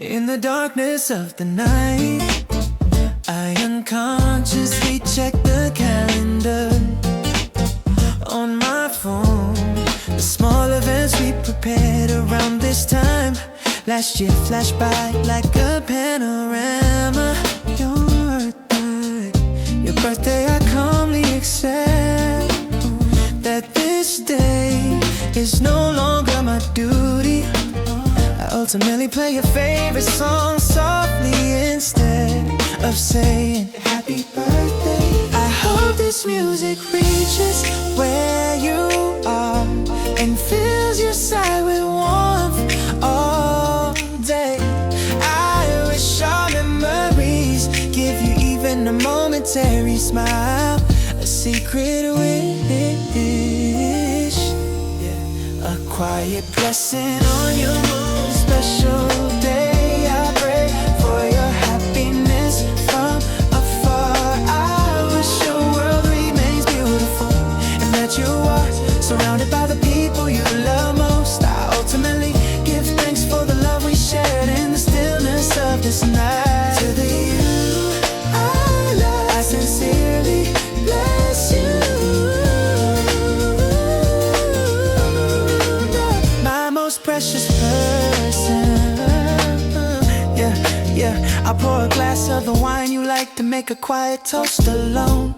In the darkness of the night, I unconsciously check the calendar on my phone. The small events we prepared around this time last year flashed by like a panorama. Your birthday I calmly accept that this day is no longer my duty. I ultimately play your favorite song softly instead of saying happy birthday. I hope this music reaches where you are and fills your side with warmth all day. I wish our memories give you even a momentary smile, a secret wish, a quiet blessing on your most special day. I pray for your happiness from afar. I wish your world remains beautiful and that you are surrounded by the people you love most. I ultimately give thanks for the love we shared in the stillness of this night. To the you I love, I sincerely bless you. My most precious person. I pour a glass of the wine you like to make a quiet toast alone.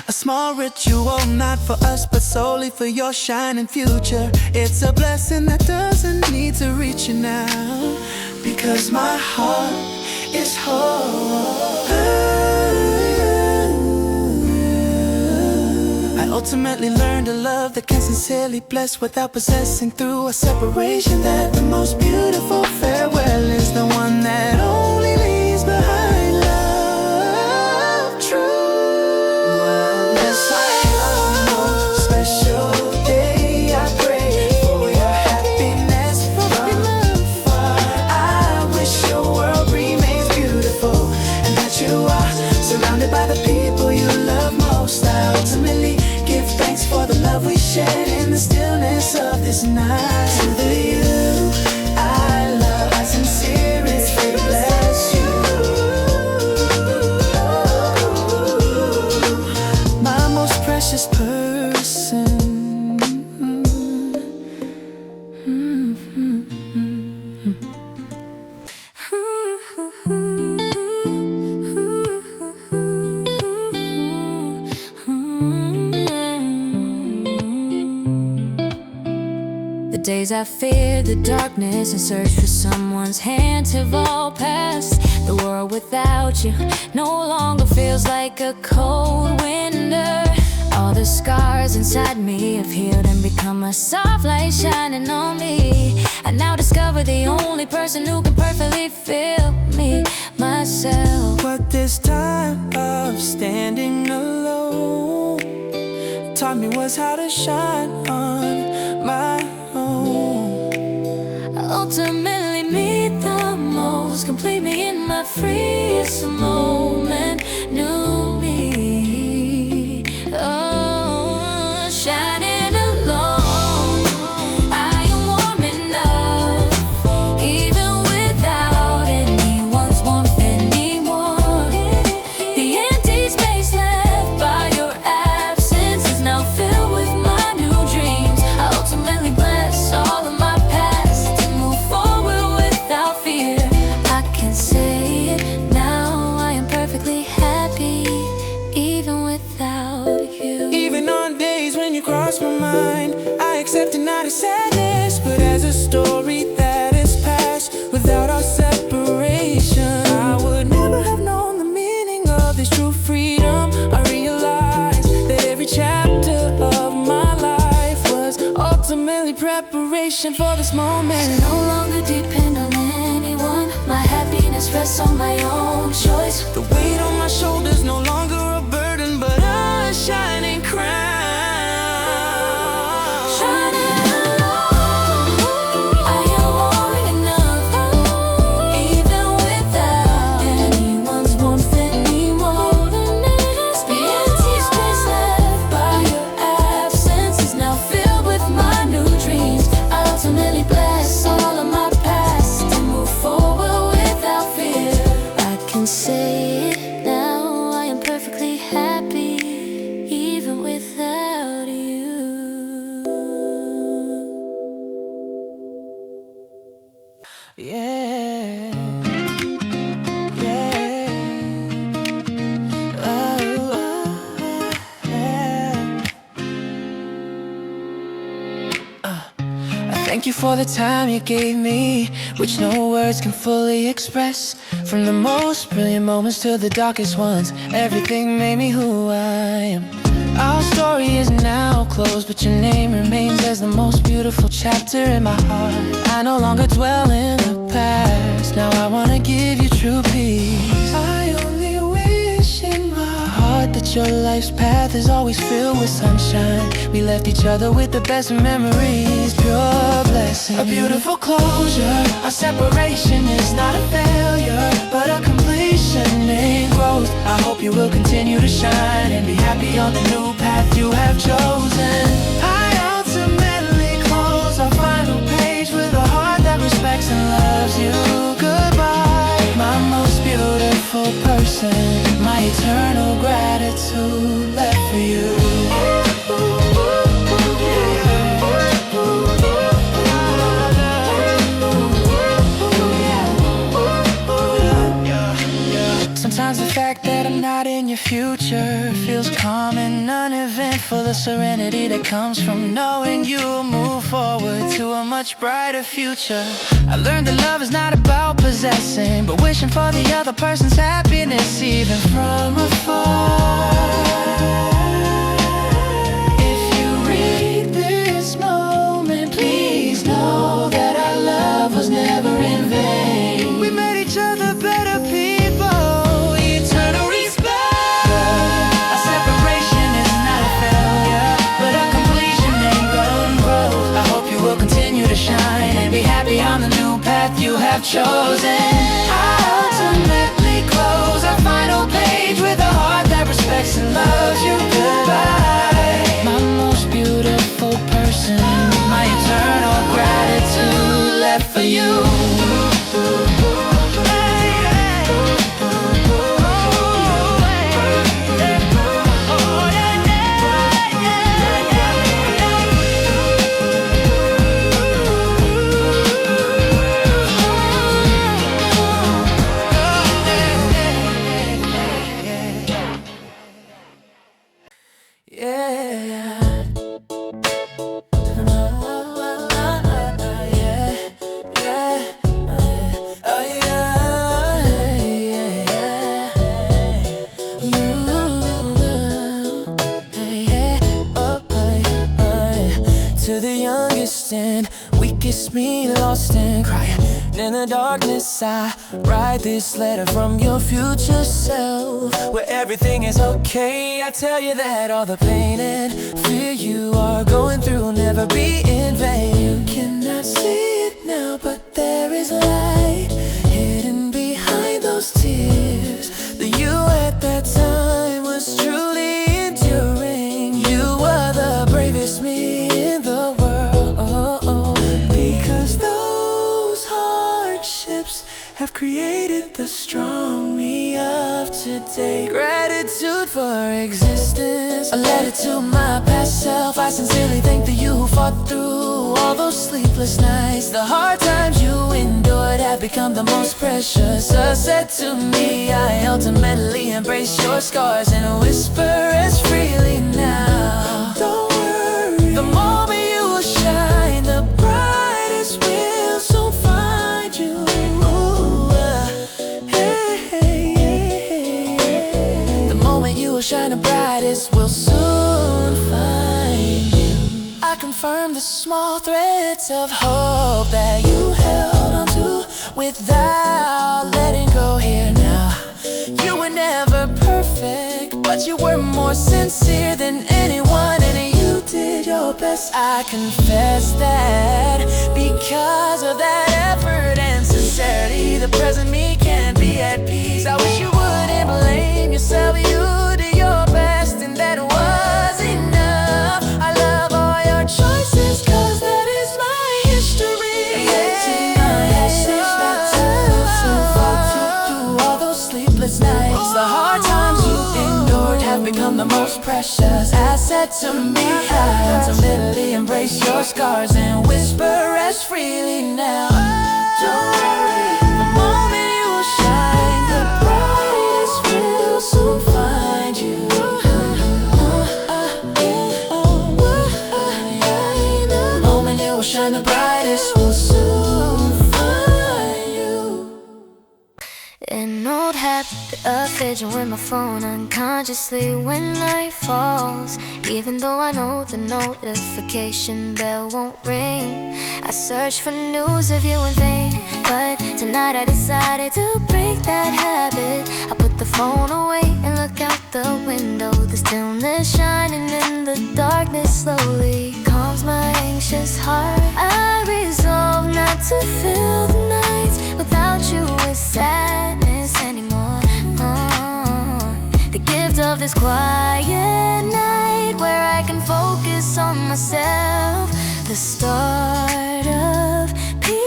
A small ritual, not for us but solely for your shining future. It's a blessing that doesn't need to reach you now, because my heart is whole. I ultimately learned a love that can sincerely bless without possessing through a separation. That the most beautiful farewell is the one that only leaves behind love true. This is your most special day. I pray for your happiness from afar. I wish your world remains beautiful and that you are surrounded by the people you love most. I ultimately give thanks for the love we shared in the stillness of this night. To the you I love, I sincerely bless you. My most precious person. Days I feared the darkness and searched for someone's hand have all passed. The world without you no longer feels like a cold winter. All the scars inside me have healed and become a soft light shining on me. I now discover the only person who can perfectly feel me, myself. But this time of standing alone taught me was how to shine on my own. Ultimately meet the most, complete me in my freest moment. New me, oh, shining alone. I am warm enough, even without anyone's warmth anymore. The empty space left by your absence is now filled with my new dreams. I ultimately bless all of my past and move forward without fear. I can say it now, I am perfectly happy, even without you. Even on days when you cross my mind, I accept it not as sadness, but as a story that is past. Without our separation, I would never have known the meaning of this true freedom. I realized that every chapter of my life was ultimately preparation for this moment. No longer depend on anyone, my happiness rests on my own choice. The weight on my shoulders no longer a burden, but a shining crown. Shining alone, I am warm enough, even without anyone's warmth anymore. The empty space left by your absence is now filled with my new dreams. I ultimately bless all of my past and move forward with Thank you for the time you gave me, which no words can fully express. From the most brilliant moments to the darkest ones, everything made me who I am. Our story is now closed, but your name remains as the most beautiful chapter in my heart. I no longer dwell in the past, now I wanna give you true peace. I only wish in my heart that your life's path is always filled with sunshine. We left each other with the best of memories, pure blessings. A beautiful closure, our separation is not a failure, but a completion in growth. I hope you will continue to shine and be happy on the new path you have chosen. I ultimately close our final page with a heart that respects and loves you. Goodbye, my most beautiful person, my eternal gratitude left for you. Sometimes the fact that I'm not in your future feels calm and uneventful. The serenity that comes from knowing you'll move forward to a much brighter future. I learned that love is not about possessing, but wishing for the other person's happiness, even from afar. If you read this moment, please know that our love was never in vain. We made each other better people. Shine and be happy on the new path you have chosen. I ultimately close our final page with a heart that respects and loves you. Goodbye, my most beautiful person, my eternal gratitude left for you. Me lost and crying in the darkness, I write this letter from your future self, where everything is okay. I tell you that all the pain and fear you are going through will never be in vain. You cannot see it now, but there is light hidden behind those tears. The you at that time was truly enduring. You were the bravest me in the world. Have created the strong me of today. Gratitude for existence, a letter to my past self. I sincerely thank the you who fought through all those sleepless nights. The hard times you endured have become the most precious asset to me. I ultimately embrace your scars and whisper as freely now. Don't worry, the moment you will shine, the brightest will soon find you. Shine the brightest will soon find you. I confirm the small threads of hope that you held on to without letting go here now. You were never perfect, but you were more sincere than anyone, and you did your best. I confess that because of that effort and sincerity, the present me can't be at peace. I wish you wouldn't blame yourself. You did your best and that was enough. I love all your choices, cause that is my history. Through all those sleepless nights, the hard times you endured have become the most precious asset to me. I ultimately embrace your scars and whisper as freely now. Don't worry, the moment you will shine the brightest will soon find you. The moment you will shine the brightest will soon find you. An old habit of fidgeting with my phone unconsciously when night falls. Even though I know the notification bell won't ring, I search for news of you in vain. But tonight I decided to break that habit. I put the phone away and look out the window. The stillness shining in the darkness slowly calms my anxious heart. I resolve not to fill the nights without you with sadness anymore. The gift of this quiet night where I can focus on myself, the start of peace.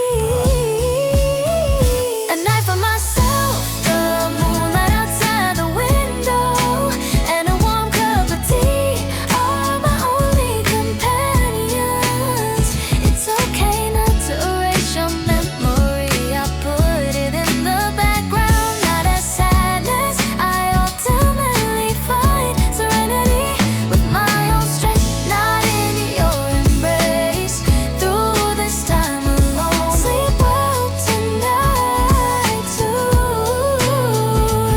A night for myself, the moonlight outside the window, and a warm cup of tea are my only companions. It's okay not to erase your memory, I put it in the background. Not as sadness, I ultimately find serenity with my own strength, not in your embrace. Through this time alone, sleep well tonight too.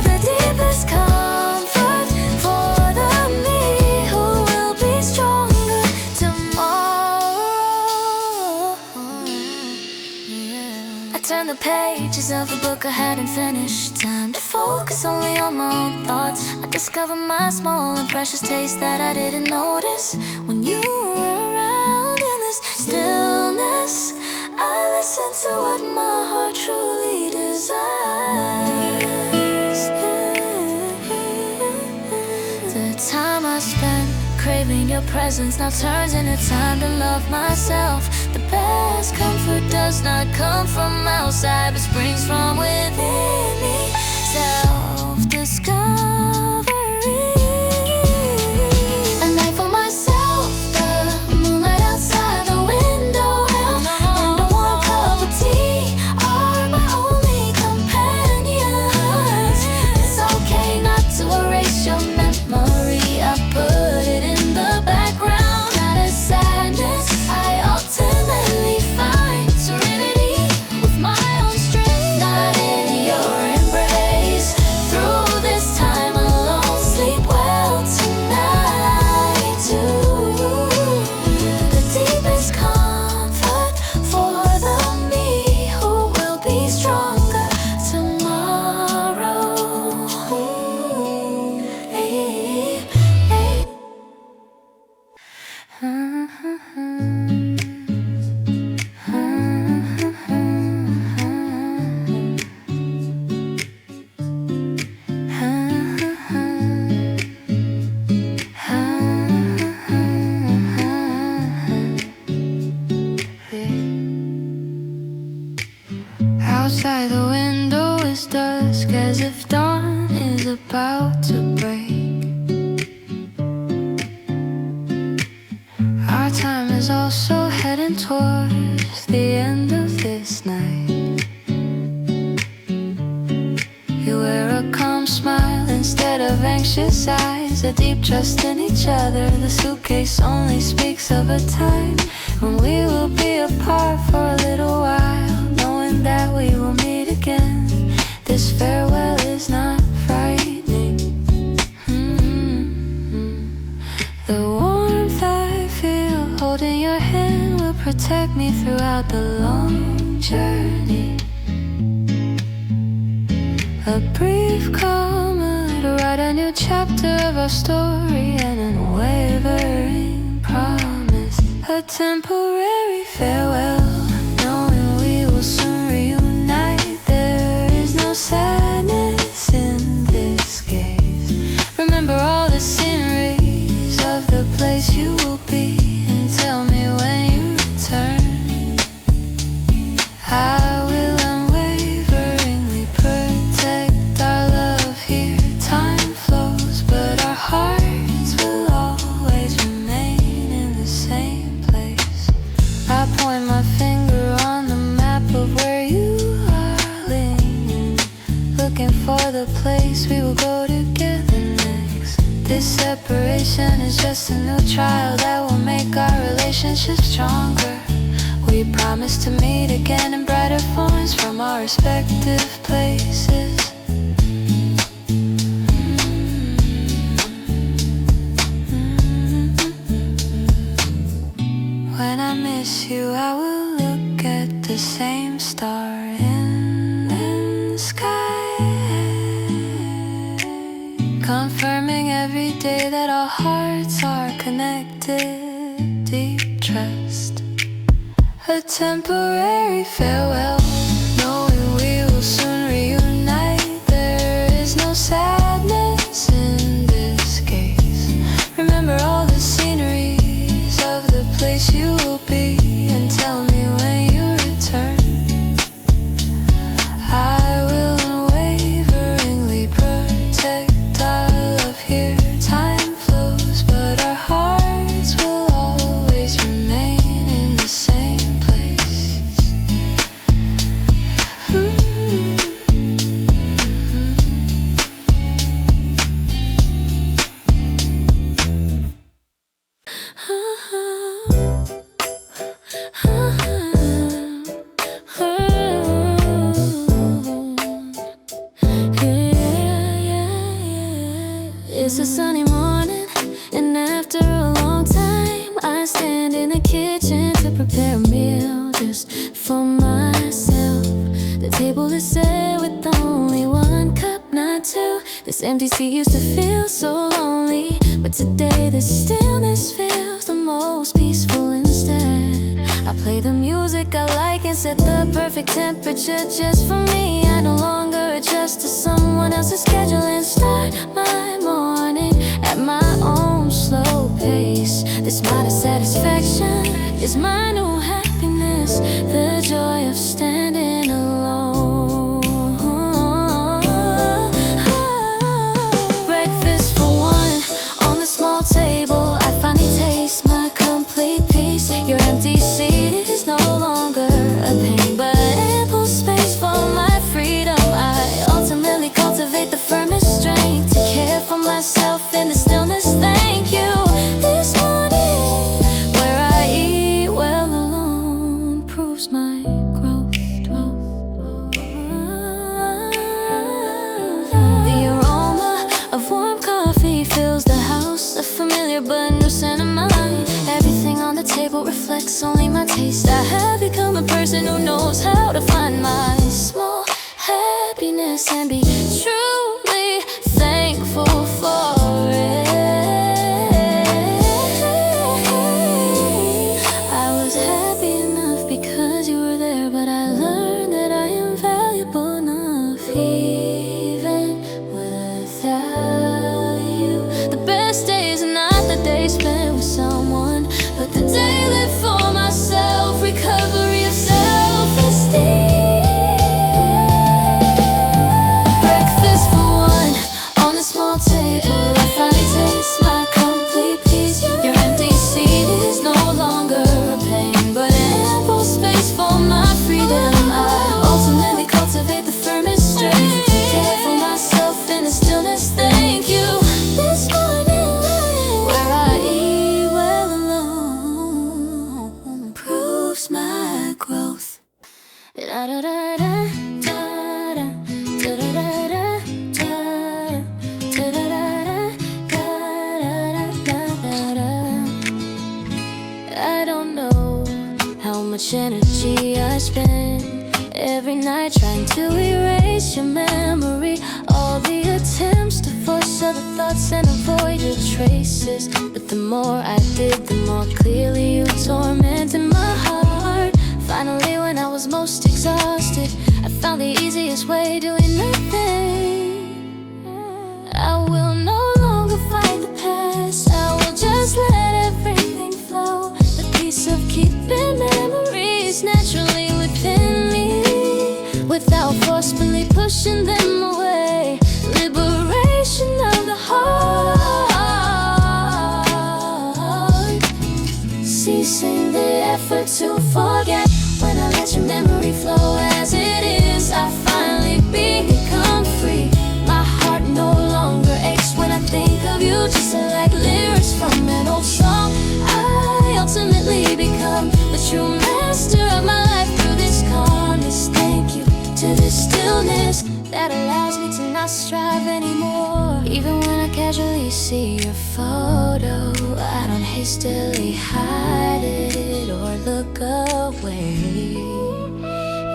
The deepest comfort for the me who will be stronger tomorrow. I turn the pages of the book I hadn't finished. Time to focus only on my own thoughts. I discover my small and precious taste that I didn't notice when you were around. In this stillness, I listen to what my heart truly desires. The time I spent craving your presence now turns into time to love myself. The best comfort does not come from outside, but springs from within me. Self-discovery. A night for myself, the moonlight outside the window, and a warm cup of tea are my only companions. It's okay not to erase your memory, I put it in the background. Not as sadness, I ultimately find serenity with my own strength, not in your embrace. Through this time alone, sleep well tonight too. The deepest comfort for the me who will be stronger tomorrow. Hey, hey. Outside the window is dusk, as if dawn is about to break. Our time is also heading towards the end of this night. You wear a calm smile instead of anxious eyes, a deep trust in each other. The suitcase only speaks of a time when we will be apart for a little while, knowing that we will meet again. This farewell is not frightening. The warmth I feel holding your hand will protect me throughout the long journey. A brief comment to write a new chapter of our story, and an unwavering promise, a temporary farewell, knowing we will soon reunite. There is no sadness in this gaze. Remember all the sceneries of the place you will be, and tell me when you return. I will unwaveringly protect our love here. Time flows, but our hearts will always remain in the same place. I point my for the place we will go together next. This separation is just a new trial that will make our relationship stronger. We promise to meet again in brighter forms from our respective places. When I miss you, I will look at the same star in the sky, confirming every day that our hearts are connected. Deep trust, a temporary farewell, knowing we will soon reunite. There is no sadness in this case. Remember all the sceneries of the place you will be, and tell me when you return. I will unwaveringly protect our love here. Time flows, but our hearts will always remain in the same place. It's a sunny morning, and after a long time, I stand in the kitchen to prepare a meal just for myself. The table is set with only one cup, not two. This empty seat used to feel so lonely, but today the stillness feels the most peaceful instead. I play the music I like and set the perfect temperature just for me. I no longer adjust to someone else's schedule and start my morning at my own slow pace. This minor satisfaction is my new happiness, the joy of standing alone. Breakfast for one on the small table. I finally taste my complete peace. Your empty seat is no longer a pain, but ample space for my freedom. I ultimately cultivate the firmest strength to care for myself in the stillness. Thank you. This morning, where I eat well alone, proves my growth. The aroma of warm coffee fills the house, a familiar but new scent of mine. Everything on the table reflects only my taste. I have become a person who knows how to find my small happiness and be truly thankful for it. I was happy enough because you were there, but I learned that I am valuable enough even without you. The best days are not the days spent with someone, but the day lived for myself. Recovery of self-esteem. Breakfast for one on a small table. I finally taste my complete peace. Your empty seat is no longer a pain, but ample space for my freedom. I ultimately cultivate the firmest strength to care for myself in the stillness. Thank you. This morning, where I eat well alone, proves my growth. Da-da-da-da, da-da, da-da-da-da, da-da, da-da-da-da, I don't know how much energy I spend every night trying to erase your memory. All the attempts to force other thoughts and avoid your traces, but the more I did, the more clearly you tormented my heart. Finally, when I was most exhausted, I found the easiest way, doing nothing. I will no longer fight the past. I will just let everything flow. The peace of keeping memories naturally within me, without forcefully pushing them away. Liberation of the heart, ceasing the effort to forget. When I let your memory flow as it is, I finally become free. stillness that allows me to not strive anymore. Even when I casually see your photo, I don't hastily hide it or look away.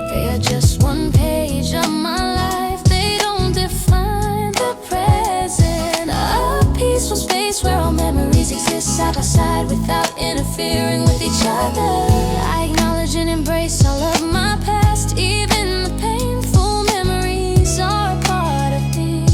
They are just one page of my life. They don't define the present. A peaceful space where all memories exist side by side without interfering with each other. I acknowledge and embrace all of my past. Even the painful memories are a part of me.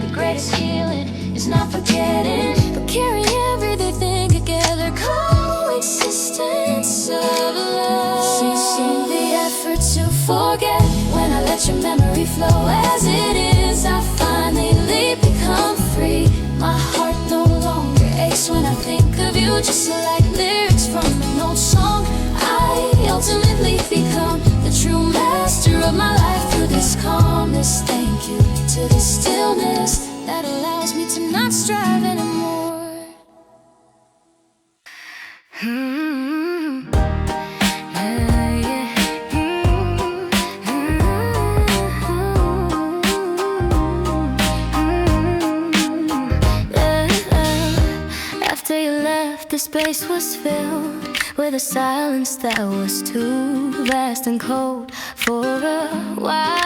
The greatest healing is not forgetting, but carrying everything together. Coexistence of love. Ceasing the effort to forget. When I let your memory flow as it is, I finally become free. My heart no longer aches when I think of you. Just like lyrics from an old song, I ultimately become the true master of my life. Through this calmness, thank you to the stillness that allows me to not strive anymore. After you left, the space was filled with a silence that was too vast and cold for a while.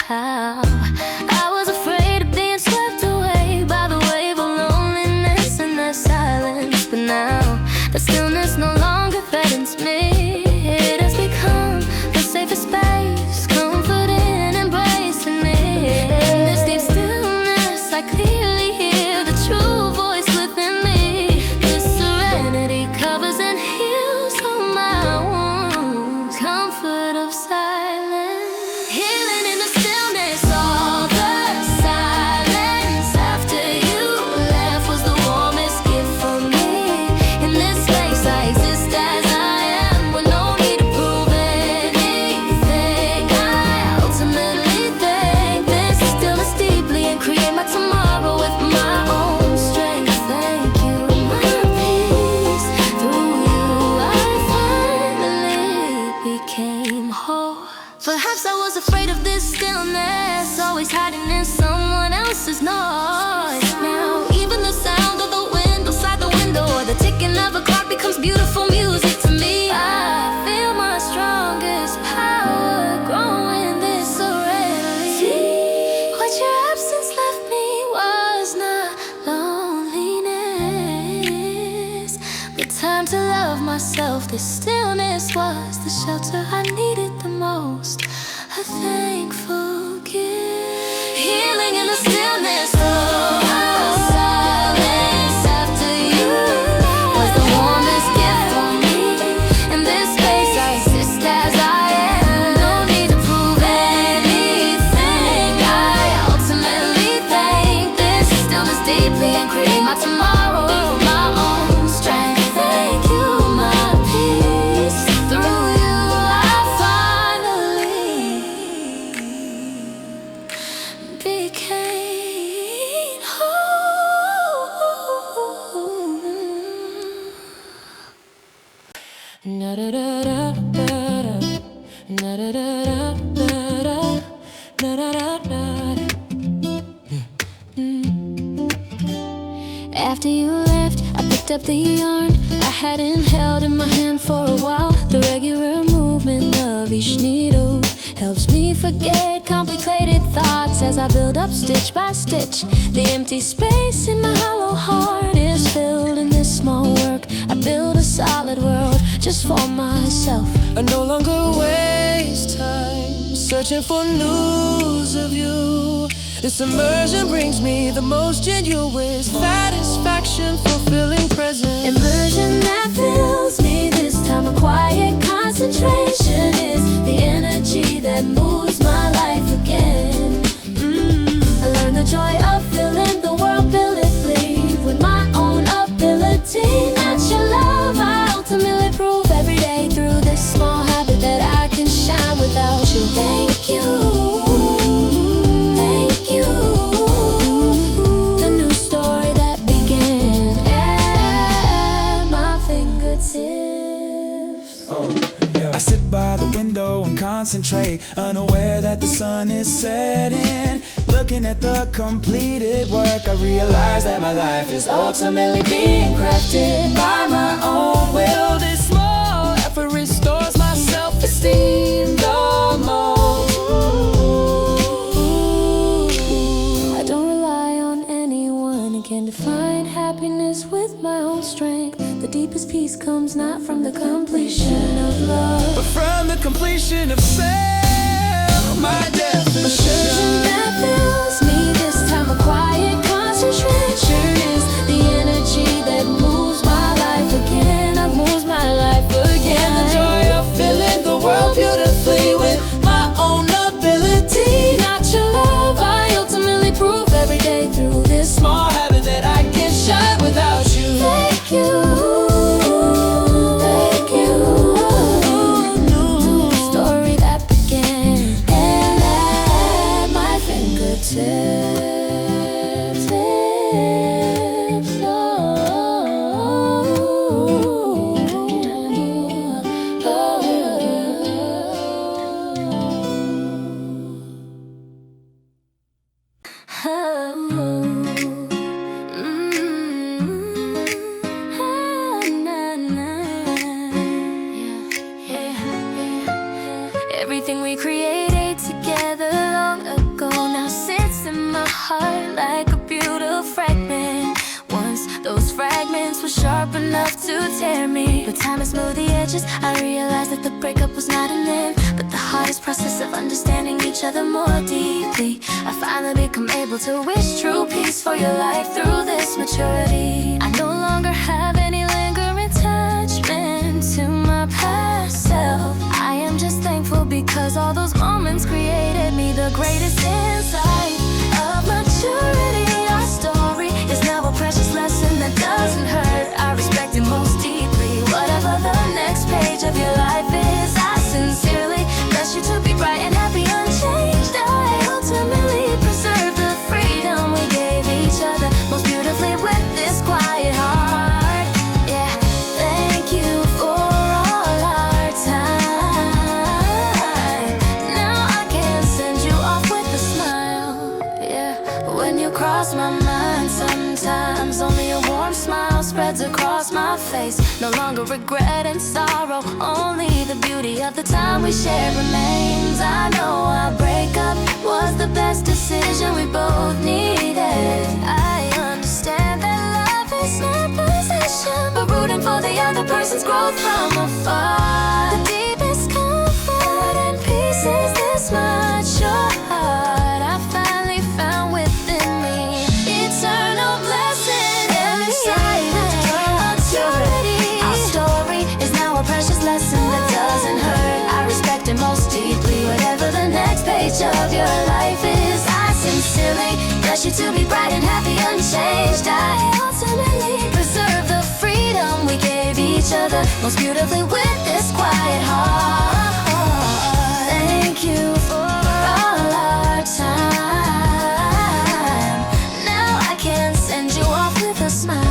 I was afraid of being swept away by the wave of loneliness and that silence, but now the stillness no longer threatens me. It has become the safest space, comforting and embracing me. In this deep stillness, I clearly hear the true voice within me. This serenity covers and heals all my wounds. Comfort of silence, healing in the stillness. All the silence after you left was the warmest gift for me. In this place I exist as I am, with no need to prove anything. I ultimately thank this stillness deeply and create my tomorrow with my own strength. Thank you, my peace. Through you I finally became whole. Perhaps I was afraid of this stillness, always hiding in someone else's noise. Now even the sound of the wind outside the window or the ticking of a clock becomes beautiful music to me. I feel my strongest power growing this serenity. What your absence left me was not loneliness, but time to love myself. This stillness was the shelter I needed the most. A thankful gift, healing in the stillness. Oh, silence after you was the warmest gift for me. In this space I exist as I am, no need to prove anything. I ultimately thank this stillness deeply and create my tomorrow, my own strength. Thank you, my peace. Through you I finally became whole. Na-da-da-da-da-da, na-da-da-da-da-da, na-da-da-da-da. After you left, I picked up the yarn I hadn't held in my hand for a while. The regular movement of each needle helps me forget complicated thoughts as I build up stitch by stitch. The empty space in my hollow heart is filled in this small work. I build a solid world just for myself. I no longer waste time searching for news of you. This immersion brings me the most genuine satisfaction, fulfilling presence. Immersion that fills me this time. A quiet concentration is the energy that moves my life again. I learned the joy of feeling the world brilliantly with my own ability. Natural love I ultimately prove every day through this small habit that I can shine without you. Thank you. Thank you. The new story that began at my fingertips. I sit sit by the window and concentrate, unaware that the sun is setting. Looking at the completed work, I realize that my life is ultimately being crafted by my own will. This small effort restores my self-esteem the most. I don't rely on anyone and can define happiness with my own strength. The deepest peace comes not from the completion of love, but from the completion of self. My definition that fills me this time, a quiet concentration is the energy that moves my life again. Moves my life again. and the joy of filling the world beautifully with my own ability. Not your love, I ultimately prove every day through this Small habit that I can shine without you. Thank you. Story that began and at my fingertips. Everything we created together long ago now sits in my heart like a beautiful fragment. Once those fragments were sharp enough to tear me, but time has smoothed the edges. I realized that the breakup was not an end, but the hardest process of understanding each other more deeply. I finally become able to wish true peace for your life through this maturity. I no longer have any lingering attachment to my past self. I am just thankful because all those moments created me the greatest insight of maturity. Our story is now a precious lesson that doesn't hurt. I respect it most deeply. Whatever the next page of your life is, I sincerely bless you to be bright and happy, unchanged. I ultimately preserve the freedom we gave each other most beautifully with this quiet heart. Yeah, thank you for all our time. Now I can send you off with a smile. Yeah, when you cross my mind, sometimes only a warm smile spreads across my face. No longer regret and sorrow, only the beauty of the time we shared remains. I know our breakup was the best decision we both needed. I understand that love is not possession, but rooting for the other person's growth from afar. The deepest comfort and peace is this much. Your heart I finally found within me. Eternal blessing every side of maturity. Our story is now a precious lesson that doesn't hurt. I respect it most deeply. Whatever the next page of your life is, I sincerely bless you to be bright and happy, unchanged. I ultimately preserve the freedom we gave each other most beautifully with this quiet heart. Thank you for all our time. Now I can send you off with a smile.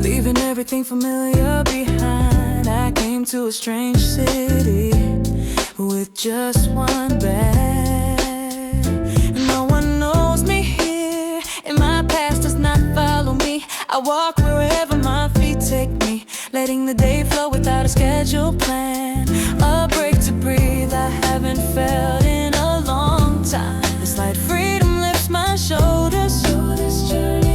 Leaving everything familiar behind, I came to a strange city with just one bed. No one knows me here, and my past does not follow me. I walk wherever my feet take me, letting the day flow without a scheduled plan. A break to breathe I haven't felt in a long time. This light freedom lifts my shoulders. Through this journey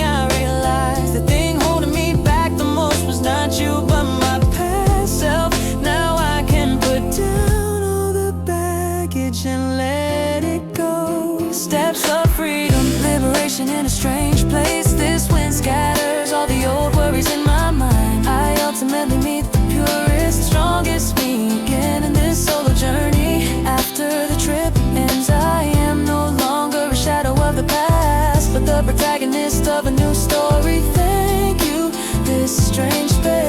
I realize, the thing holding me back the most was not you but my past self. Now I can put down all the baggage and let it go. Steps of freedom, liberation in a strange place. This wind scatters all the old worries in my mind. I ultimately meet the purest, strongest me again in this solo journey. After the trip ends, I am no longer a shadow of the past, but the protagonist of a new story. Thank you, this strange space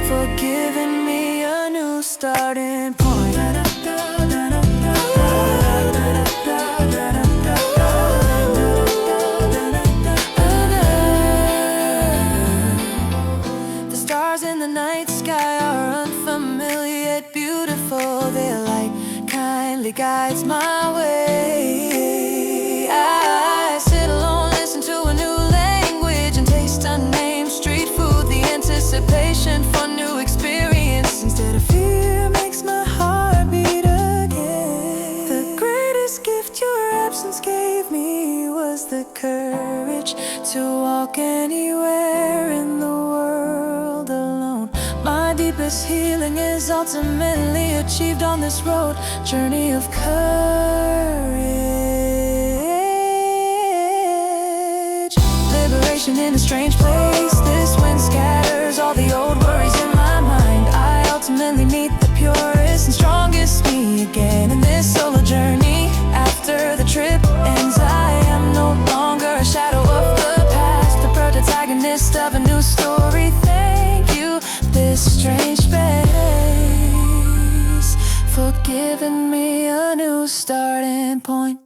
for giving me a new starting point. The stars in the night sky are unfamiliar yet beautiful. Their light kindly guides my way. I sit alone, listen to a new language, and taste unnamed street food. The anticipation for new experience instead of fear makes my heart beat again. The greatest gift your absence gave me was the courage to walk anywhere in the world alone. My deepest healing is ultimately achieved on this road journey of courage. Liberation in a strange place. This wind scatters all the old worries in my mind. I ultimately meet the purest and strongest me again in this solo journey. After the trip ends, I am no longer a shadow of the past, the protagonist of a new story. Thank you, this strange space, for giving me a new starting point.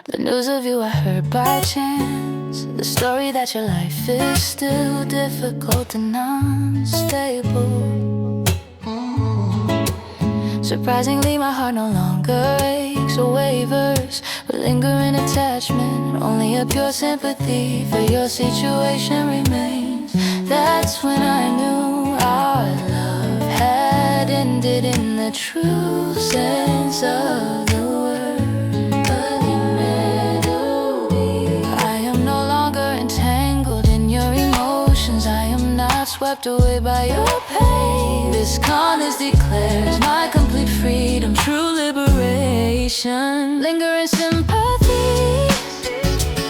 The news of you I heard by chance, the story that your life is still difficult and unstable. Surprisingly, my heart no longer aches or wavers with lingering attachment. Only a pure sympathy for your situation remains. That's when I knew our love had ended in the true sense of the word. I am no longer entangled in your emotions. I am not swept away by your pain. This calmness declares my complete freedom, true liberation. Lingering sympathy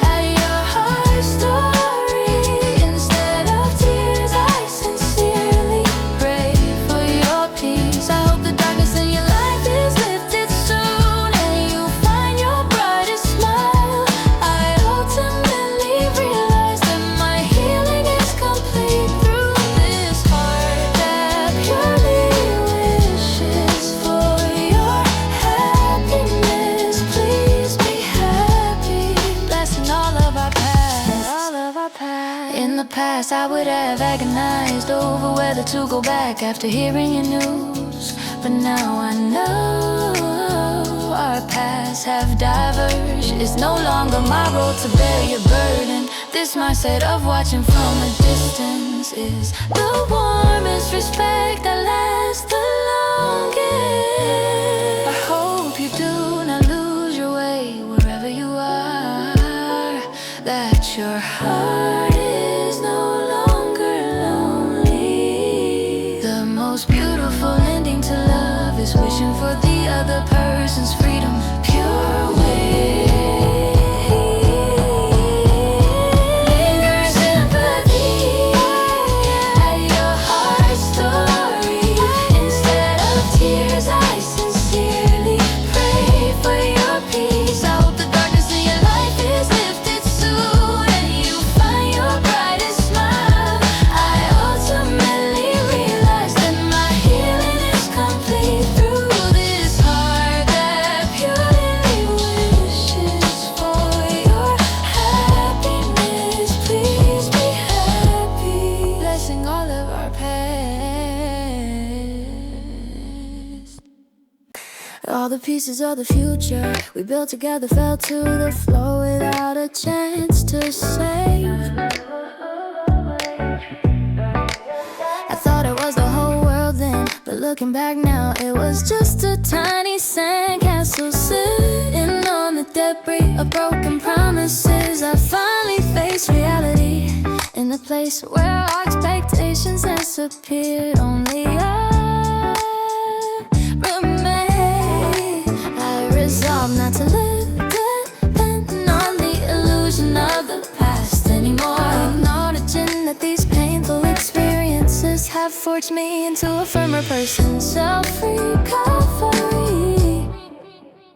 at your heart story. Instead of tears, I sincerely pray for your peace. I hope the darkness in your life is lifted soon, and you find your brightest smile. I ultimately realize that my healing is complete through this heart that purely wishes for your happiness. Please be happy, blessing all of our past, all of our past. In the past I would have agonized over whether to go back after hearing your news, but now I know our paths have diverged. It's no longer my role to bear your burden. This mindset of watching from a distance is the warmest respect that lasts the longest. I hope you do not lose your way wherever you are, that your heart is no longer lonely. The most beautiful ending to love is wishing for the other person's freedom, pure wish. Lingering sympathy at your heart story. Instead of tears, I sincerely pray for your peace. I hope the darkness in your life is lifted soon, and you find your brightest smile. I ultimately realize that my healing is complete through this heart that purely wishes for your happiness. Please be happy, blessing all of our past. All the pieces of the future we built together fell to the floor without a chance to save. I thought it was the whole world then, but looking back now, it was just a tiny sandcastle sitting on the debris of broken promises. I finally faced reality in the place where our expectations disappeared. Only I remain. I resolved not to live depending on the illusion of the past anymore. Acknowledging that these painful experiences have forged me into a firmer person. Self-recovery,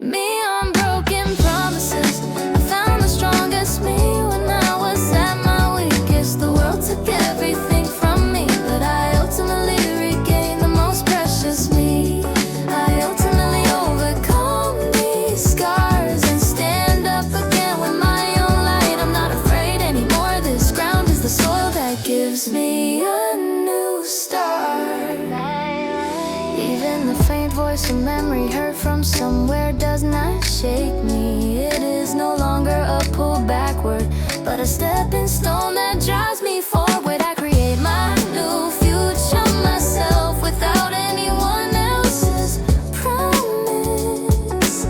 me on broken promises. I found the strongest me when I was at my weakest. that gives me a new start. Even the faint voice of memory heard from somewhere does not shake me. It is no longer a pull backward, but a stepping stone that drives me forward. I create my new future myself without anyone else's promise.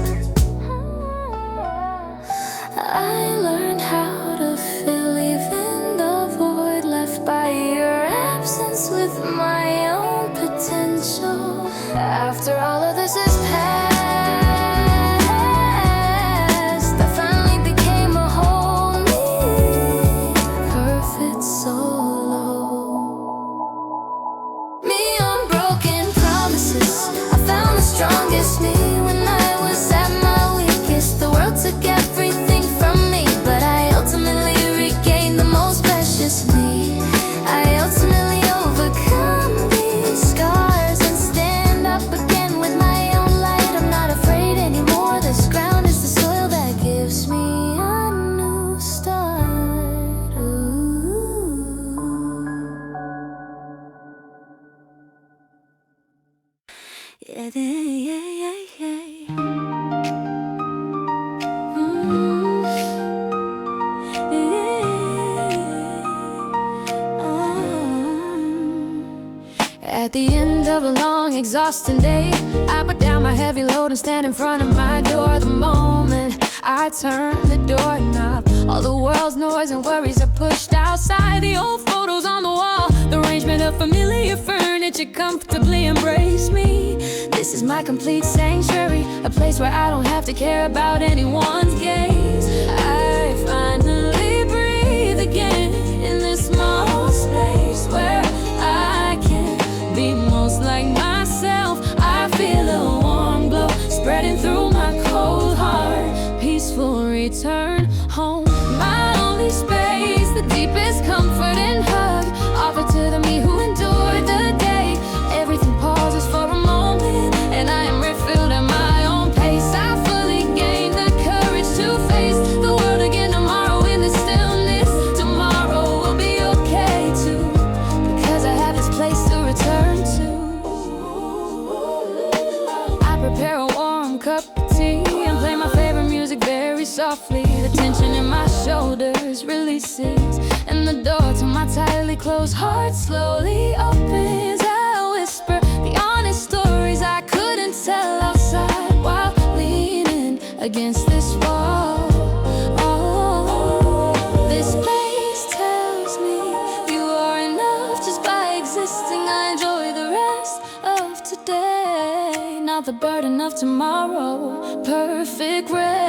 I learned how to fill even the void left by your absence with my own potential. After all of this is past, I finally became a whole me, perfect solo. Me on broken promises, I found the strongest me when I was at my weakest. The world took everything from me, but I ultimately regained the most precious me. I ultimately overcome these scars and stand up again with my own light. I'm not afraid anymore. This ground is the soil that gives me a new start. Ooh. Yeah, yeah, yeah, yeah. At the end of a long, exhausting day, I put down my heavy load and stand in front of my door. The moment I turn the doorknob, all the world's noise and worries are pushed outside. The old photos on the wall, the arrangement of familiar furniture comfortably embrace me. This is my complete sanctuary, a place where I don't have to care about anyone's gaze. I finally breathe again in this small space where I can be most like myself. I feel a warm glow spreading through my cold heart. Peaceful return home, my only space, the deepest comfort and hug offered to the me who endured the day. Everything pauses for a moment, and I am refilled at my own pace. I fully gained the courage to face the world again tomorrow in the stillness. Tomorrow will be okay too, because I have this place to return to. I prepare a warm cup of tea and play my favorite music very softly. The tension in my shoulders releases, and the door to my tightly closed heart slowly opens. I whisper the honest stories I couldn't tell outside while leaning against this wall. Oh, this place tells me you are enough just by existing. I enjoy the rest of today, not the burden of tomorrow. Perfect rest,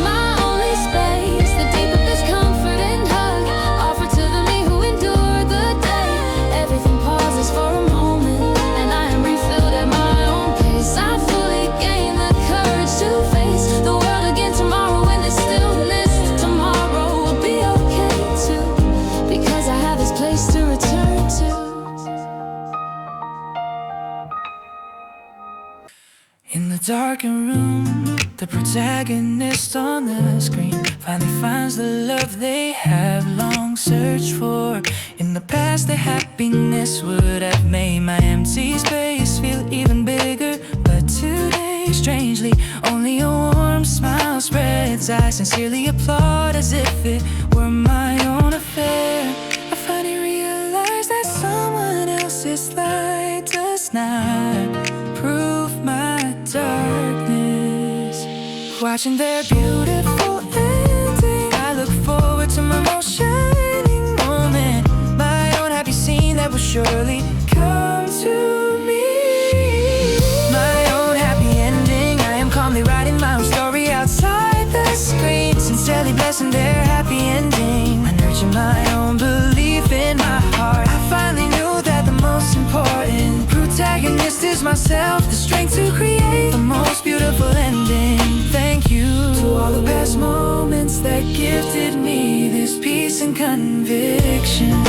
my only space, the deepest comfort and hug offered to the me who endured the day. Everything pauses for a moment, and I am refilled at my own pace. I fully gain the courage to face the world again tomorrow in this stillness. Tomorrow will be okay too, because I have this place to return to. In the darkened room, the protagonist on the screen finally finds the love they have long searched for. In the past, the happiness would have made my empty space feel even bigger, but today, strangely, only a warm smile spreads. I sincerely applaud as if it were my own affair. I finally realize that someone else's light does not prove my darkness. Watching their beautiful ending, I look forward to my most shining moment. My own happy scene that will surely come to me. My own happy ending, I am calmly writing my own story outside the screen. Sincerely blessing their happy ending. I nurture my own belief in my heart. I finally knew that the most important protagonist is myself. The strength to create the most beautiful ending. Thank you to all the past moments that gifted me this peace and conviction.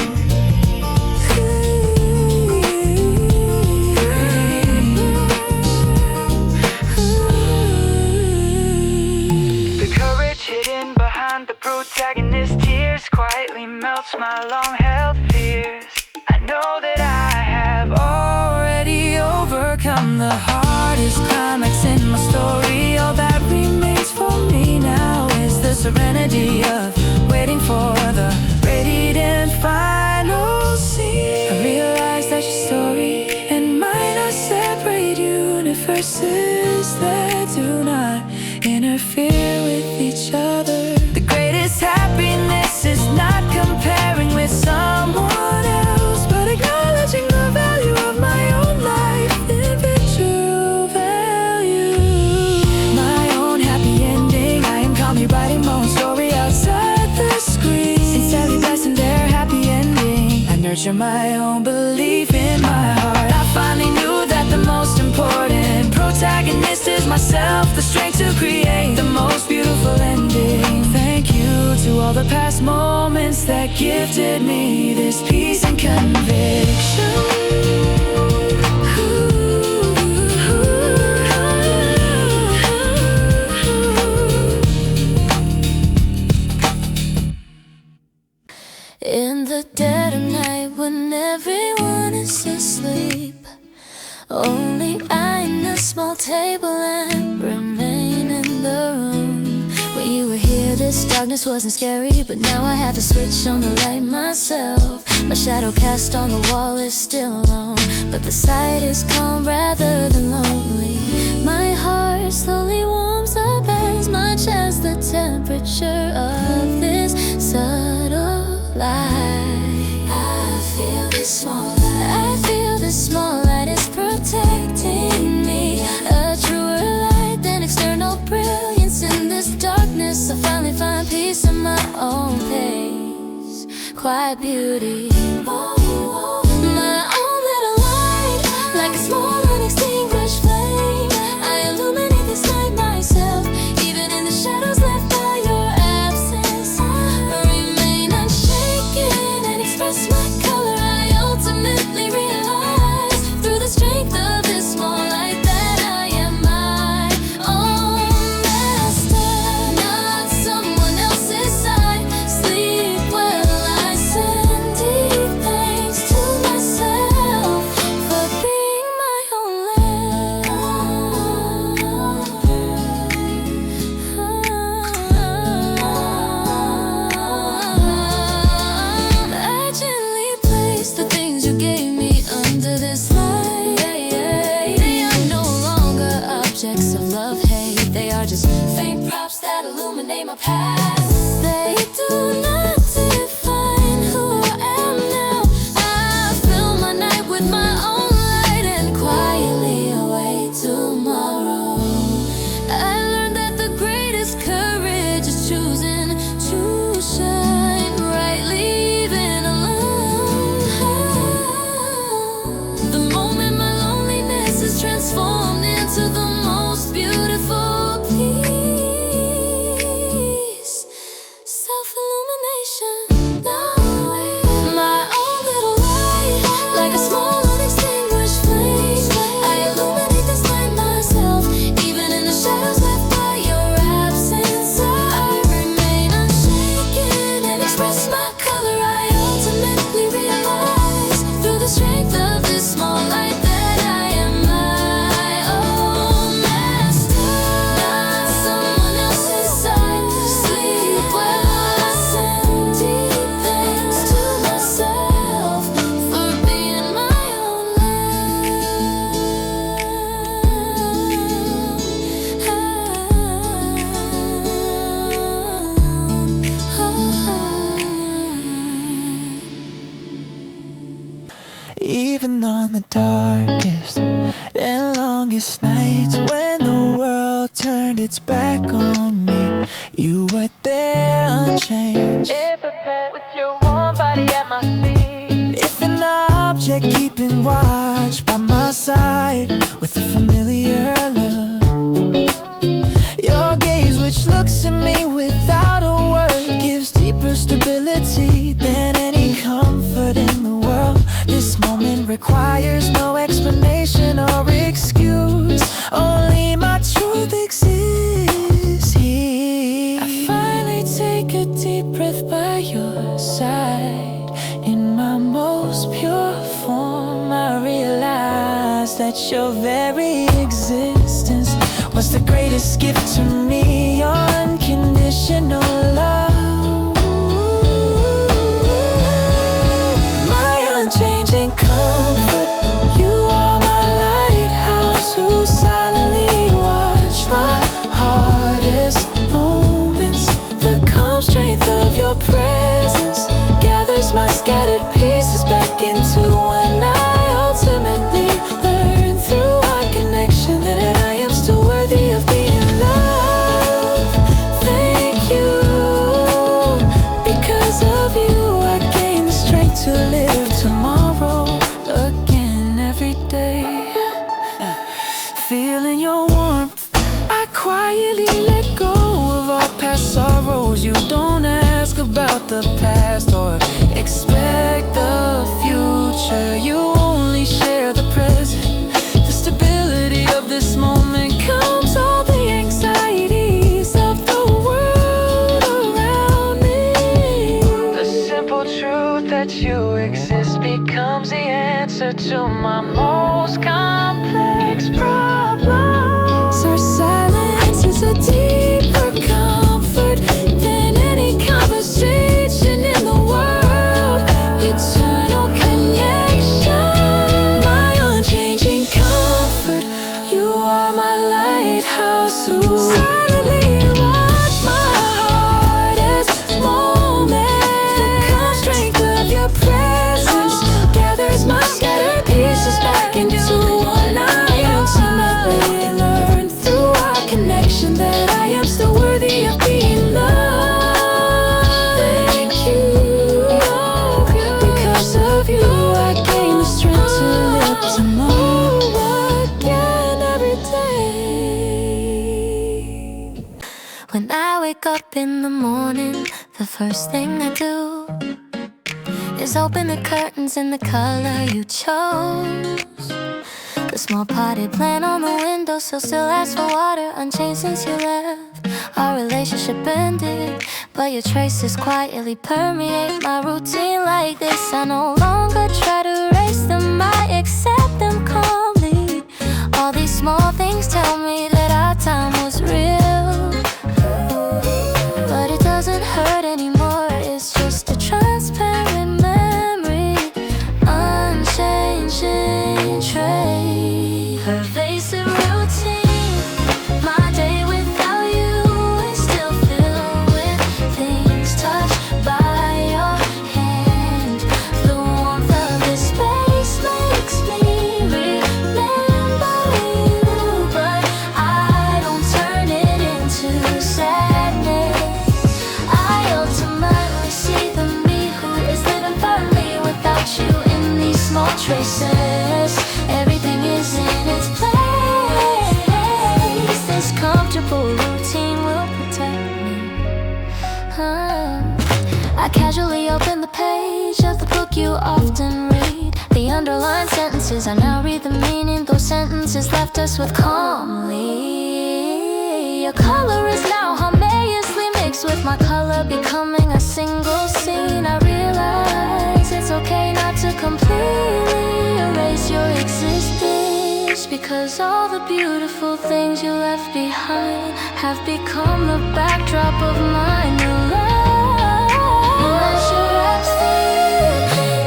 The courage hidden behind the protagonist here tears quietly melts my long-held fears. I know that I have already overcome the hardest climax in my story. All that remains for me now is the serenity of waiting for the radiant final scene. I realize that your story and mine are separate universes that do not interfere with each other. The greatest happiness is not comparing with someone else, but acknowledging the value of my own life in true value. My own happy ending, I am calmly writing my own story outside the screen. Sincerely blessing their happy ending, I nurture my own belief in my heart. I finally knew that the most important protagonist is myself, the strength to create the most beautiful ending. Thank you to all the past moments that gifted me this peace and conviction. In the dead of night when everyone is asleep, only I and a small table lamp remain in the room. When you were here, this darkness wasn't scary, but now I have to switch on the light myself. My shadow cast on the wall is still alone, but the sight is calm rather than lonely. My heart slowly warms up as much as the temperature of this subtle light. I feel this small light. I feel this small light is protecting me. A truer light than external brilliance. In this darkness I finally find peace in my own pace. Quiet beauty. My own little light, like a small unextinguished flame. I illuminate this night myself, even in the shadows left by your absence. I remain unshaken and express my color. I ultimately realize through the strength of this small light that I am my own master, not someone else's side. Sleep well, I send deep thanks to myself for being my own I gently place the things you gave me under this light. They are no longer objects of love, hate. They are just faint props that illuminate my past. They do not define who I am now. I fill my night with my own light and quietly await tomorrow. I learned that the greatest courage is choosing to shine brightly even alone. The moment my loneliness is transformed into the most beautiful peace. Self-illumination. My own little light, like a small unextinguished flame. I illuminate this light myself, even in the shadows left by your absence. I remain unshaken and express my color. I ultimately realize through the strength of this small light that I am my own master, not someone else's side. Sleep well, I send deep thanks to myself for being my own Even on the darkest and longest nights, when the world turned its back on me, you were there unchanged. If a pet with your warm body at my feet, if an object keeping watch by my side with a familiar look, your gaze which looks at me without a word gives deeper stability than any comfort in the world. This moment requires no explanation or excuse. Only my truth exists here. I finally take a deep breath by your your side. In my most pure form, I realized that your very existence was the greatest gift to me, your unconditional love. My unchanging comfort, you are my lighthouse who silently watch my hardest moments. The calm strength of your presence gathers my scattered pieces back into when I ultimately learn through our connection that I am still worthy of being loved. Thank you. Because of you, I gain the strength to live tomorrow again every day. Feeling your warmth, I quietly let go of all past sorrows. You don't ask about the past or expect the future. You only share the present. The stability of this moment comes all the anxieties of the world around me. The simple truth that you exist becomes the answer to my most complex problems. Our silence is a deeper comfort than any conversation in the world. Eternal connection, my unchanging comfort. You are my lighthouse who silently watch my hardest moments. The calm strength of your presence gathers my scattered pieces back into one. I ultimately learn through our connection that I am still worthy of being loved. Thank you. Because of you, I gain the strength to live tomorrow again every day. When I wake up in the morning, the first thing I do is open the curtains in the color you chose. The small potted plant on the windowsill still asks for water, unchanged since you left. Our relationship ended, but your traces quietly permeate my routine like this. I no longer try to erase them, I accept them calmly. All these small things tell me that our time was real, but it doesn't hurt anymore. It's just a transparent memory, unchanging trait, pervasive routine. My day without you is still filled with things touched by your hand. The warmth of this space makes me remember you, but I don't turn it into sadness. I ultimately see the me who is living firmly without you in these small traces. Everything is in its place. This comfortable routine will protect me. I casually open the page of the book you often read. The underlined sentences, I now read the meaning. Those sentences left us with calmly. Your color is now harmoniously mixed with my color, becoming a single scene. I realize it's okay not to completely erase your existence, because all the beautiful things you left behind have become the backdrop of my new life. Measure up,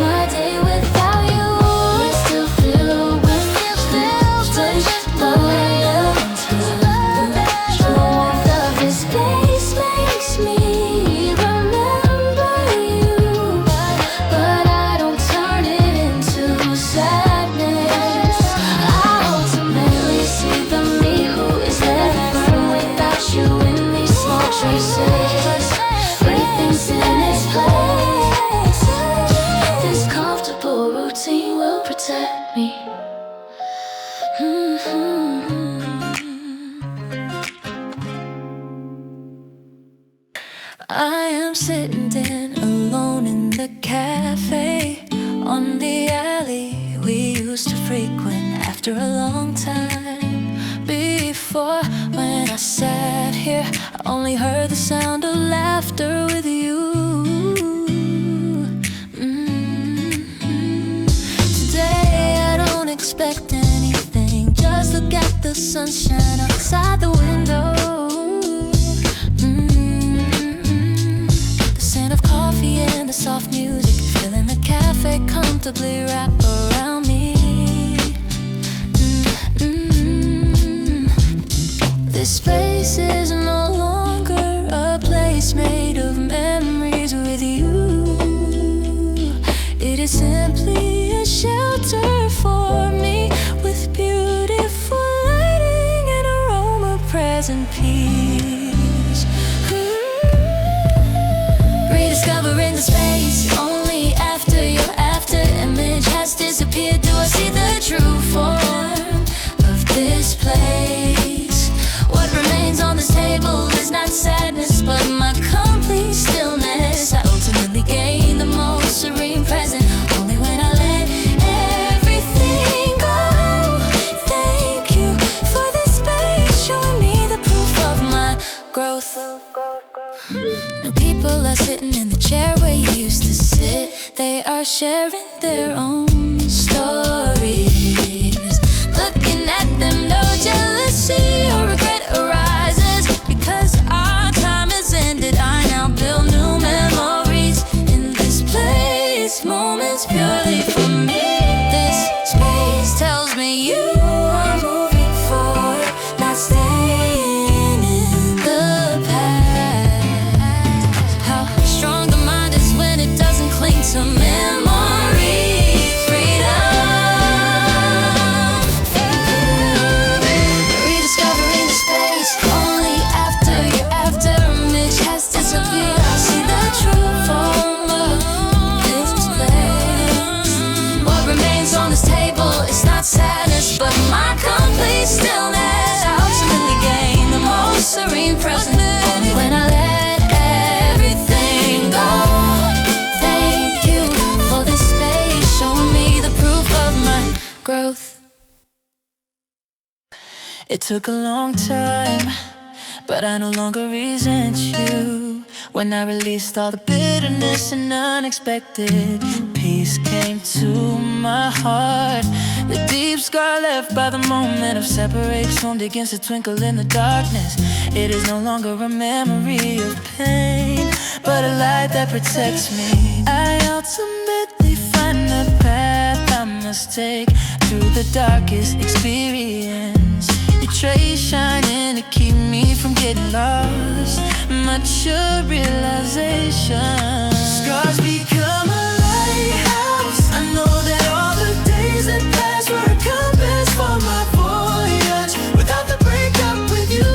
my day without you is still filled with touched by your touch. The warmth of this place makes me remember you, but I don't turn it into sadness. I ultimately see the me who is left firm without you in these small traces. Everything's in its place. This comfortable routine will protect me. I am sitting alone in the cafe on the alley we used to frequent after a long time. Before, when I sat here, I only heard the sound of laughter with you. expect anything. Just look at the sunshine outside the window. The scent of coffee and the soft music, filling the cafe comfortably wrapped around me. This place is no longer a place made of memories with you. It is simply a shelter for me, with beautiful lighting and aroma, present peace. Rediscovering the space only after your after image has disappeared. Do I see the true form of this place? What remains on this table is not sadness, but my complete stillness. I ultimately gain the most serene present only when I let everything go. Thank you for this space, showing me the proof of my growth. Now people are sitting in the chair where you used to sit. They are sharing their own stories. Looking at them, no jealousy or regret arises, because our time has ended. I now build new memories in this place, moments purely for me. This space tells me you are moving forward, not staying in the past. How strong the mind is when it doesn't cling to memory. Sadness, but my complete stillness. I ultimately gain the most serene present only when I let everything go. Thank you for this space, showing me the proof of my growth. It took a long time, but I no longer resent you. When I released all the bitterness and unexpected peace came to my heart. The deep scar left by the moment of separation begins to twinkle in the darkness. It is no longer a memory of pain, but a light that protects me. I ultimately find the path I must take through the darkest experience. Your trace shining to keep me from getting lost. Mature realization. Scars become a lighthouse. I know that all the days that pass were a compass for my voyage. Without the breakup with you,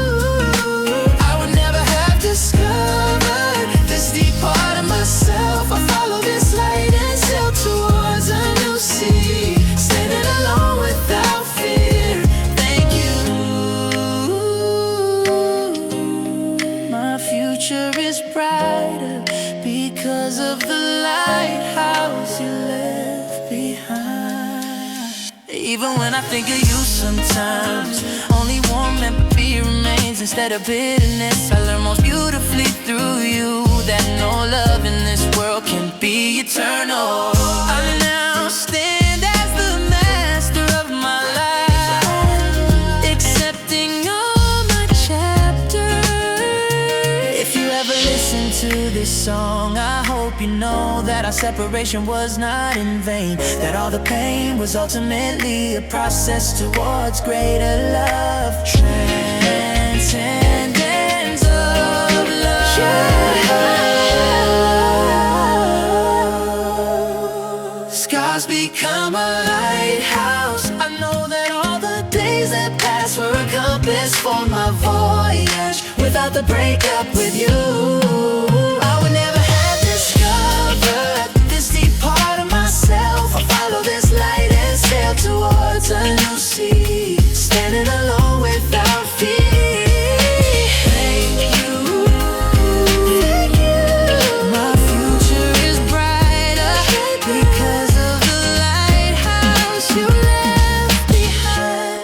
I would never have discovered this deep part of myself. I follow this light and sail towards a new sea, standing alone without fear. Thank you. My future is brighter because of the lighthouse you left behind. Even when I think of you sometimes, only warm empathy remains instead of bitterness. I learn most beautifully through you that no love in this world can be eternal. I now stand as the master of my life, accepting all my chapters. If you ever listen to this song, I hope you know that our separation was not in vain, that all the pain was ultimately a process towards greater love, transcendence of love. Scars become a lighthouse. I know that all the days that pass were a compass for my voyage. Without the breakup with you, I would never have discovered this deep part of myself. I follow this light and sail towards a new sea, standing alone without fear. Thank you. Thank you. My future is brighter because of the lighthouse you left behind.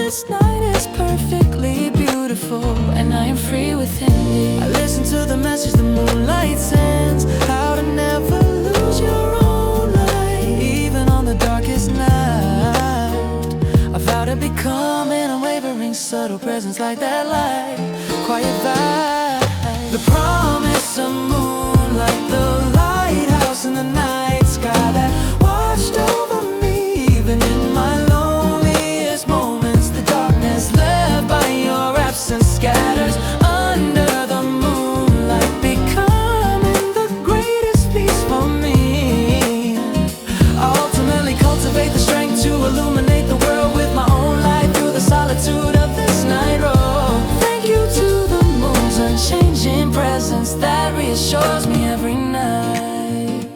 this night is perfectly beautiful, and I am free within me. I listen to the message the moonlight sends, how to never lose your own light, even on the darkest night. I vow to become an unwavering, subtle presence like that light, quiet vibe. The promise of moonlight, the lighthouse in the night sky that watched over me, even in my loneliest moments. The darkness left by your absence scatters under the moonlight, becoming the greatest peace for me. I ultimately cultivate the strength to illuminate the world with my own light through the solitude of this night road. Thank you to the moon's unchanging presence that reassures me every night.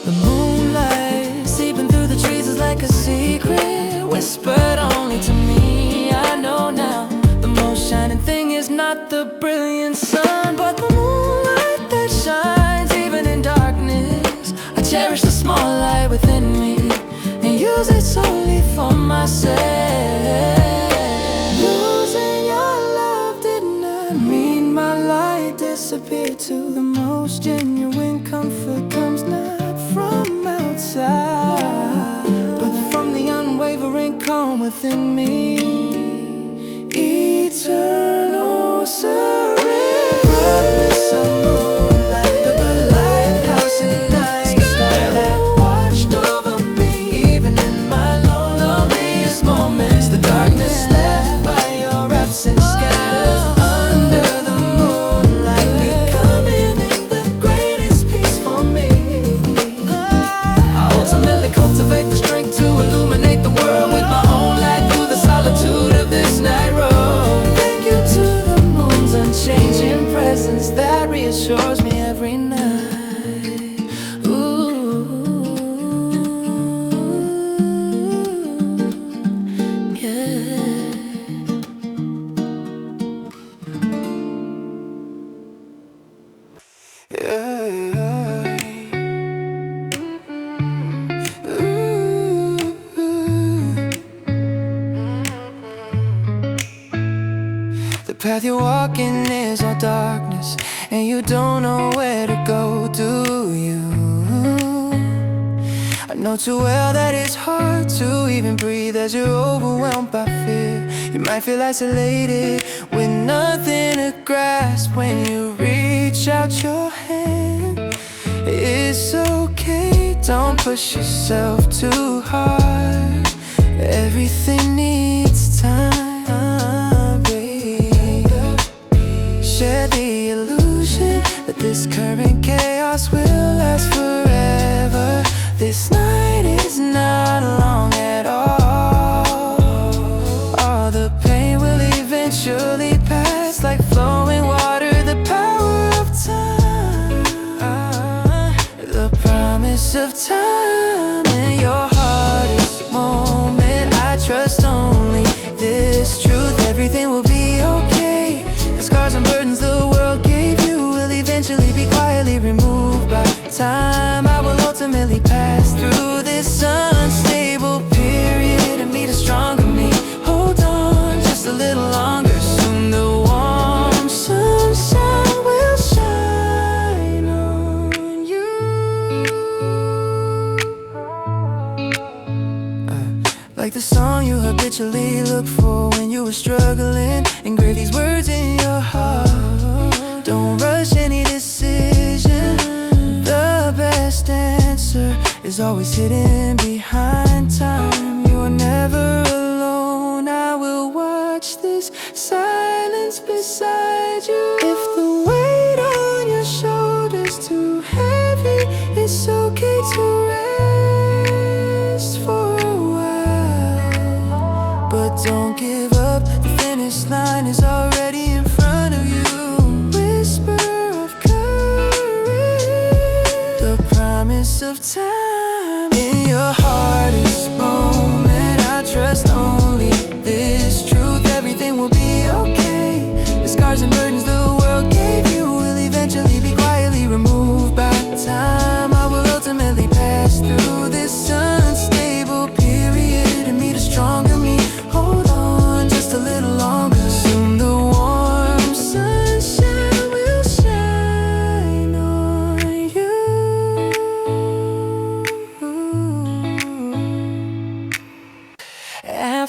The moonlight seeping through the trees is like a secret whispered only to me. I know now the most shining thing is not the brilliant sun, but the moonlight that shines even in darkness. I cherish the small light within me and use it solely for myself. Losing your love did not mean my light disappeared too. The most genuine comfort comes not from outside, but from the unwavering calm within me. Eternal surrender. Promise of moonlight, the lighthouse in the night sky that watched over me, even in my loneliest moments. The darkness left by your absence scatters under the moonlight, becoming the greatest peace for me. I ultimately cultivate the strength to illuminate the world with my own light through the solitude of this night road. Thank you to the moon's unchanging presence that reassures me every night. Ooh, yeah. The path you're walking is all darkness, and you don't know where to go, do you? I know too well that it's hard to even breathe as you're overwhelmed by fear. You might feel isolated with nothing to grasp when you reach out your hand. It's okay, don't push yourself too hard. Everything needs time, babe. Share the illusion that this current chaos will last forever. This night is not long at all. All the pain will eventually pass like flowing water, the power of time. The promise of time in your hardest moment. I trust only this truth, everything will be okay. The scars and burdens the world gave you will eventually be quietly removed by time. I will ultimately pass through this unstable period and meet a stronger me. Hold on just a little longer, soon the warm sunshine will shine on you. Like the song you habitually look for when you were struggling, engrave these words in your heart. Don't rush any decision. The best answer is always hidden behind time. You are never alone. I will watch this silence beside you. If the weight on your shoulders too heavy, it's okay to rest for a while. But don't give up, the finish line is already in front of you. Whisper of courage, the promise of time in your hardest moment. I trust only this truth, everything will be okay. The scars and burdens the world gave you will eventually be quietly removed by time. I will ultimately pass through this unstable period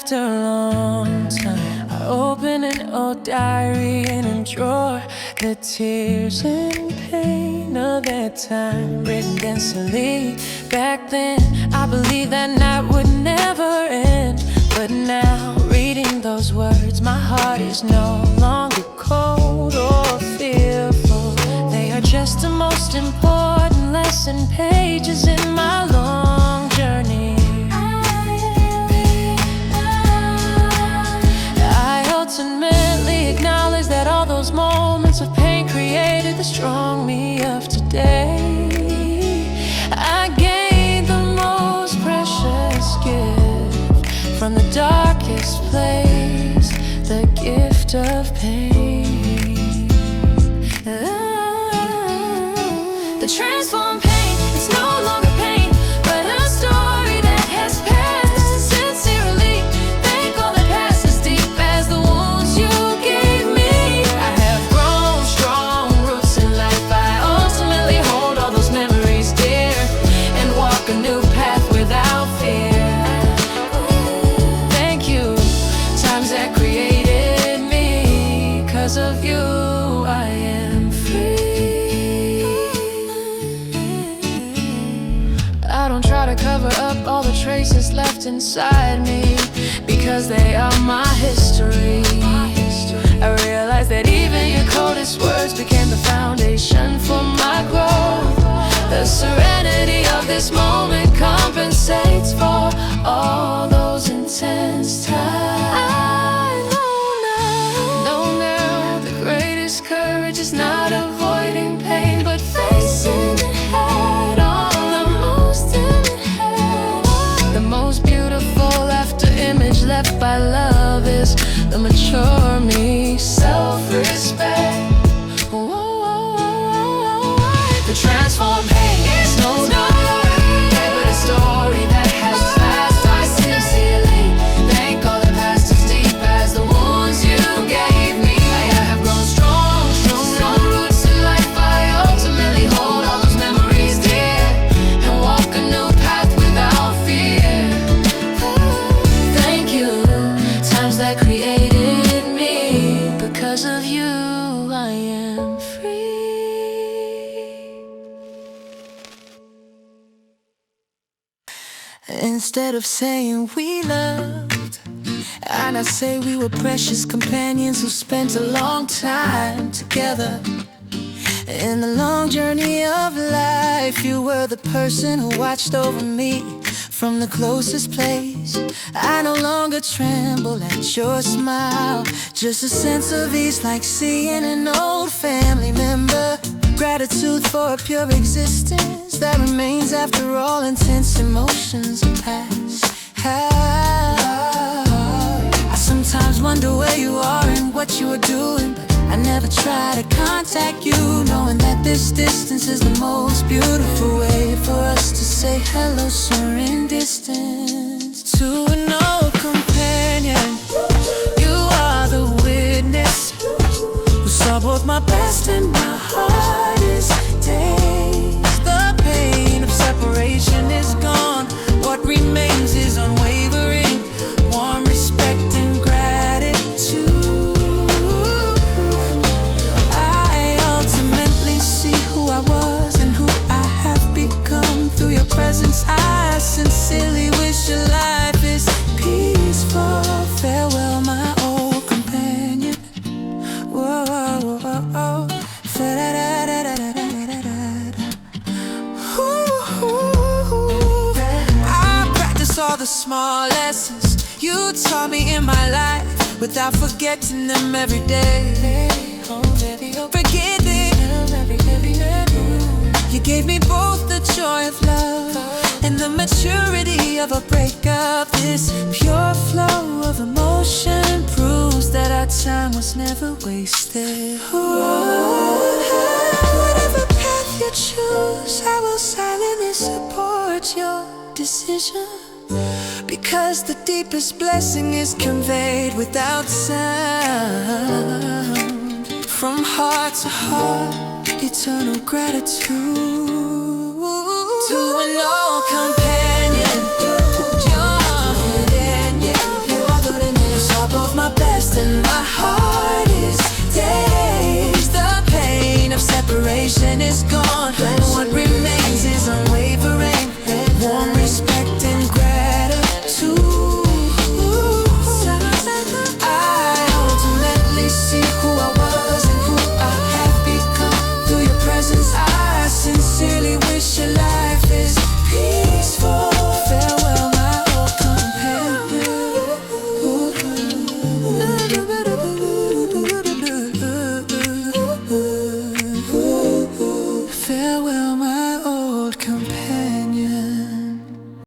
after a long time, I open an old diary in a drawer. The tears and pain of that time written densely. Back then, I believed that night would never end. But now, reading those words, my heart is no longer cold or fearful. They are just the most important lesson pages in my long journey. I ultimately acknowledge that all those moments of pain created the strong me of today. I gained the most precious gift from the darkest place, the gift of pain. The transformed pain, it's no longer pain, but a story that has passed. Sincerely, thank all the past as deep as the wounds you gave me. I have grown strong roots in life. I ultimately hold all those memories dear and walk a new path without fear. Thank you, times that created me. 'Cause of you, I am free. I don't try to cover up all the traces left inside me, because they are my history. I realize that even your coldest words became the foundation for my growth. The serenity of this moment compensates for all those intense times. I know now the greatest courage is not avoiding pain, but facing it head on. The most beautiful after image left by love is the mature me, self-respect. The transformed pain is no longer but a story that has passed. I sincerely thank all the past as deep as the wounds you gave me. I have grown strong roots in life. I ultimately hold all those memories dear and walk a new path without fear. Thank you, times that created me. Because of you, I am free. Instead of saying we loved, I now say we were precious companions who spent a long time together. In the long journey of life, you were the person who watched over me from the closest place. I no longer tremble at your smile, just a sense of ease like seeing an old family member. Gratitude for a pure existence that remains after all intense emotions have passed. I sometimes wonder where you are and what you are doing, but I never try to contact you, knowing that this distance is the most beautiful way for us to say hello, soaring distance. To an old companion, you are the witness who saw both my best and my hardest days. The pain of separation is gone. What remains is unwavering, warm respect and gratitude. I ultimately see who I was and who I have become through your presence. I sincerely wish your life is peaceful. Farewell, my old companion. Whoa, whoa, whoa, whoa. I practice all the small lessons you taught me in my life without forgetting them every day. Forgetting you gave me both the joy of love and the maturity of a breakup. This pure flow of emotion proves that our time was never wasted. Whatever path you choose, I will silently support your decision, because the deepest blessing is conveyed without sound. From heart to heart, eternal gratitude. To an old companion, you're within you. You are Farewell, my